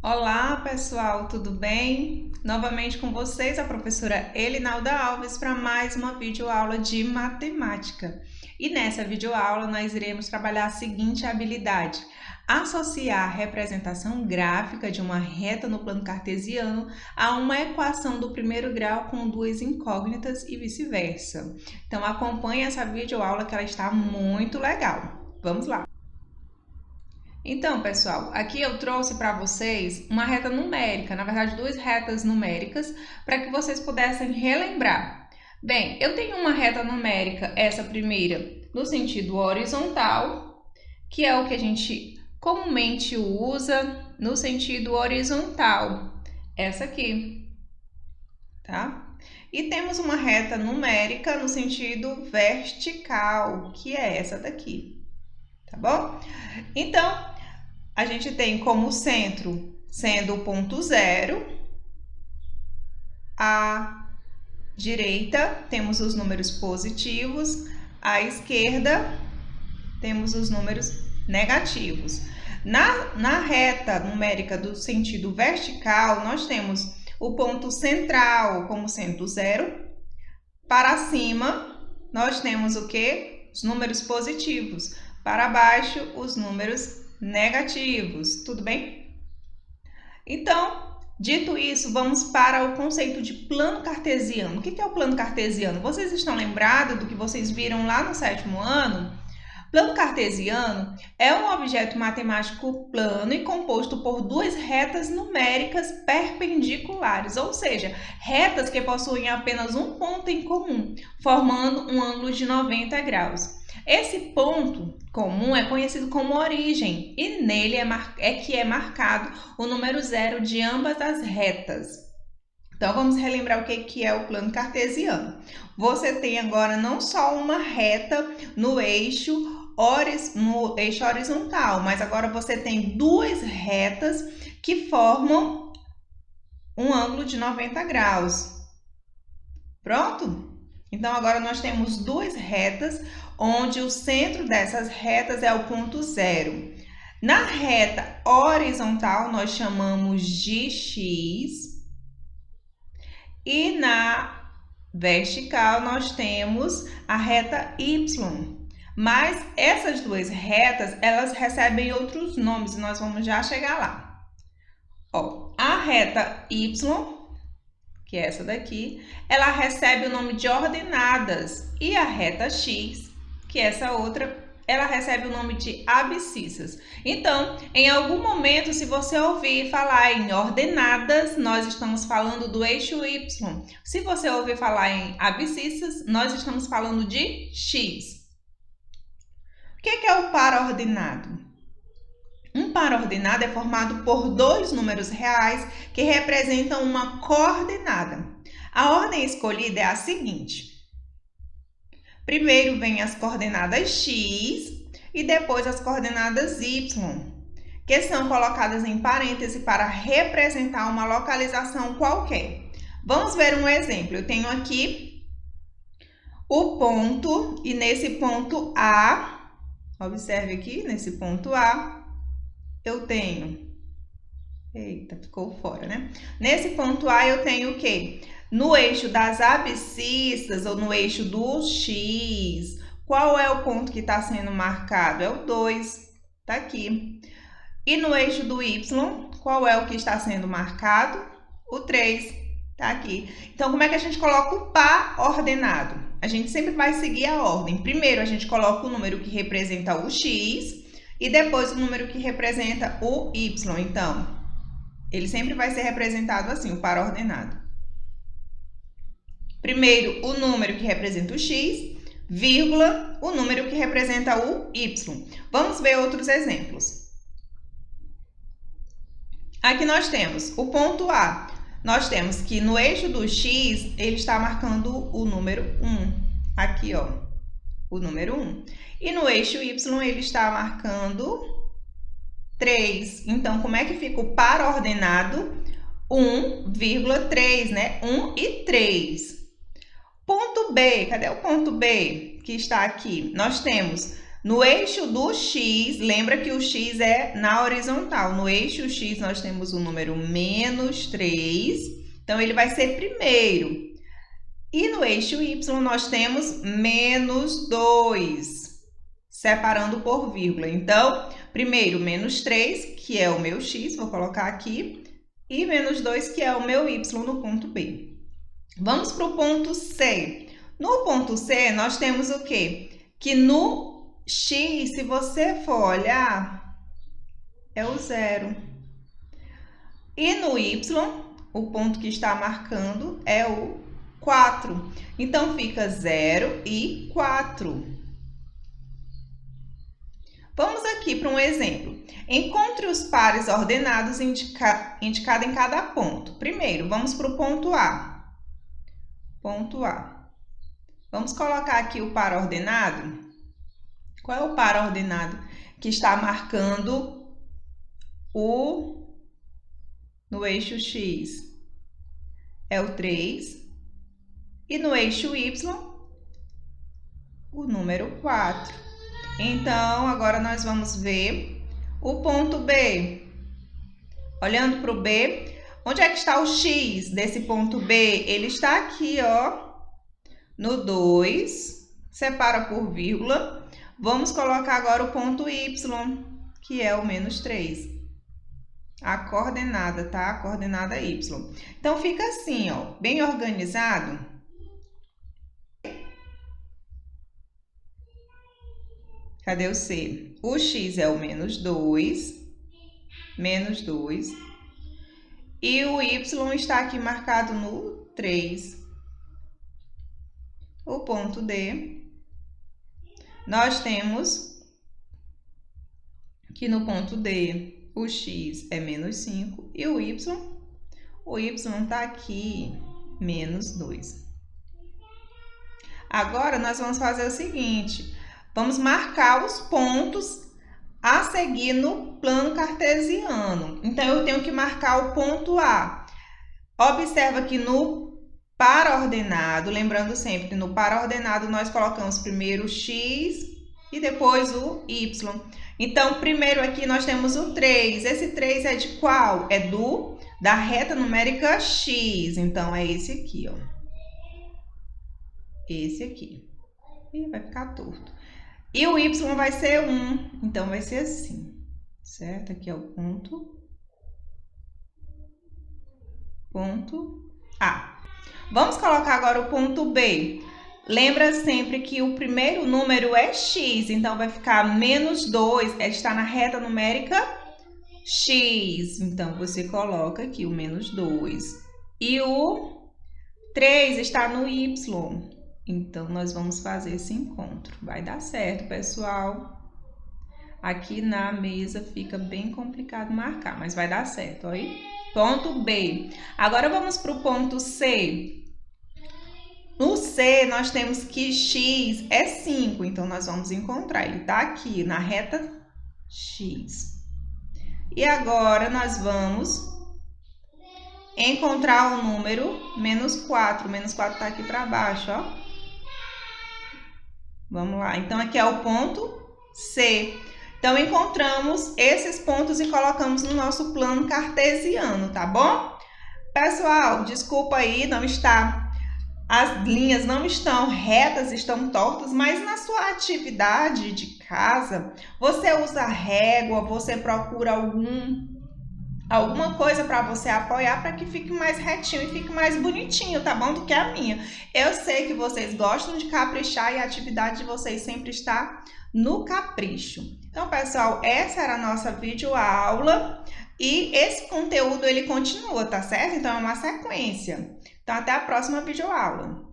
Olá, pessoal, tudo bem? Novamente com vocês, a professora Elinalda Alves, para mais uma videoaula de matemática. E nessa videoaula nós iremos trabalhar a seguinte habilidade: associar a representação gráfica de uma reta no plano cartesiano a uma equação do primeiro grau com duas incógnitas e vice-versa. Então acompanhe essa videoaula que ela está muito legal. Vamos lá! Então, pessoal, aqui eu trouxe para vocês uma reta numérica, na verdade duas retas numéricas, para que vocês pudessem relembrar. Bem, eu tenho uma reta numérica, essa primeira, no sentido horizontal, que é o que a gente comumente usa no sentido horizontal, essa aqui, tá? E temos uma reta numérica no sentido vertical, que é essa daqui, tá bom? Então, a gente tem como centro sendo o ponto zero, à direita temos os números positivos, à esquerda temos os números negativos. Na reta numérica do sentido vertical, nós temos o ponto central como sendo zero. Para cima, nós temos o quê? Os números positivos. Para baixo, os números negativos, tudo bem? Então, dito isso, vamos para o conceito de plano cartesiano. O que é o plano cartesiano? Vocês estão lembrados do que vocês viram lá no 7º ano? Plano cartesiano é um objeto matemático plano e composto por duas retas numéricas perpendiculares, ou seja, retas que possuem apenas um ponto em comum, formando um ângulo de 90 graus. Esse ponto comum é conhecido como origem e nele é marcado o número zero de ambas as retas. Então, vamos relembrar o que é o plano cartesiano. Você tem agora não só uma reta no eixo horizontal, mas agora você tem duas retas que formam um ângulo de 90 graus. Pronto? Então, agora nós temos duas retas, onde o centro dessas retas é o ponto zero. Na reta horizontal, nós chamamos de x. E na vertical, nós temos a reta y. Mas essas duas retas, elas recebem outros nomes e nós vamos já chegar lá. Ó, a reta y, que é essa daqui, ela recebe o nome de ordenadas, e a reta x, que é essa outra, ela recebe o nome de abscissas. Então, em algum momento, se você ouvir falar em ordenadas, nós estamos falando do eixo y. Se você ouvir falar em abscissas, nós estamos falando de x. O que é o par ordenado? Um par ordenado é formado por dois números reais que representam uma coordenada. A ordem escolhida é a seguinte: primeiro vem as coordenadas x e depois as coordenadas y, que são colocadas em parêntese para representar uma localização qualquer. Vamos ver um exemplo. Eu tenho aqui o ponto e nesse ponto A, observe aqui, nesse ponto A, eu tenho... Eita, ficou fora, né? Nesse ponto A eu tenho o quê? No eixo das abscissas ou no eixo do x, qual é o ponto que está sendo marcado? É o 2, tá aqui. E no eixo do y, qual é o que está sendo marcado? O 3, tá aqui. Então, como é que a gente coloca o par ordenado? A gente sempre vai seguir a ordem. Primeiro, a gente coloca o número que representa o x e depois o número que representa o y. Então, ele sempre vai ser representado assim, o par ordenado. Primeiro, o número que representa o x, vírgula, o número que representa o y. Vamos ver outros exemplos. Aqui nós temos o ponto A. Nós temos que no eixo do x, ele está marcando o número 1. Aqui, ó, o número 1. E no eixo y, ele está marcando 3. Então, como é que fica o par ordenado? 1,3, né? 1 e 3. Ponto B, cadê o ponto B que está aqui? Nós temos No eixo do x, lembra que o x é na horizontal. No eixo x nós temos o número menos 3, então ele vai ser primeiro. E no eixo y nós temos menos 2, separando por vírgula. Então, primeiro menos 3, que é o meu x, vou colocar aqui, e menos 2, que é o meu y no ponto B. Vamos para o ponto C. No ponto C, nós temos o quê? Que no x, se você for olhar, é o 0. E no y, o ponto que está marcando é o 4. Então, fica 0 e 4. Vamos aqui para um exemplo. Encontre os pares ordenados indicados em cada ponto. Primeiro, vamos para o ponto A. Ponto A. Vamos colocar aqui o par ordenado. Qual é o par ordenado que está marcando no eixo X? É o 3. E no eixo Y, o número 4. Então, agora nós vamos ver o ponto B. Olhando para o B, onde é que está o X desse ponto B? Ele está aqui, ó, no 2, separa por vírgula. Vamos colocar agora o ponto Y, que é o menos 3. A coordenada, tá? A coordenada Y. Então, fica assim, ó, bem organizado. Cadê o C? O X é o menos 2. Menos 2. E o Y está aqui marcado no 3. O ponto D, nós temos que no ponto D o X é menos 5 e o Y está aqui, menos 2. Agora, nós vamos fazer o seguinte, vamos marcar os pontos a seguir no plano cartesiano. Então, eu tenho que marcar o ponto A. Observa que no par ordenado, lembrando sempre, no par ordenado nós colocamos primeiro o x e depois o y. Então, primeiro aqui nós temos o 3. Esse 3 é de qual? É da reta numérica x. Então, é esse aqui, ó. Esse aqui. E vai ficar torto. E o y vai ser 1. Então, vai ser assim. Certo? Aqui é o ponto A. Vamos colocar agora o ponto B. Lembra sempre que o primeiro número é x, então vai ficar menos 2, está na reta numérica x. Então, você coloca aqui o menos 2. E o 3 está no y. Então, nós vamos fazer esse encontro. Vai dar certo, pessoal. Aqui na mesa fica bem complicado marcar, mas vai dar certo, ó aí. Ponto B. Agora, vamos para o ponto C. No C, nós temos que x é 5, então nós vamos encontrar. Ele está aqui, na reta x. E agora, nós vamos encontrar o número menos 4. O menos 4 está aqui para baixo, ó. Vamos lá. Então, aqui é o ponto C. Então, encontramos esses pontos e colocamos no nosso plano cartesiano, tá bom? Pessoal, desculpa aí, as linhas não estão retas, estão tortas, mas na sua atividade de casa, você usa régua, você procura alguma coisa para você apoiar para que fique mais retinho e fique mais bonitinho, tá bom? Do que a minha. Eu sei que vocês gostam de caprichar e a atividade de vocês sempre está no capricho. Então, pessoal, essa era a nossa videoaula e esse conteúdo ele continua, tá certo? Então, é uma sequência. Então, até a próxima videoaula.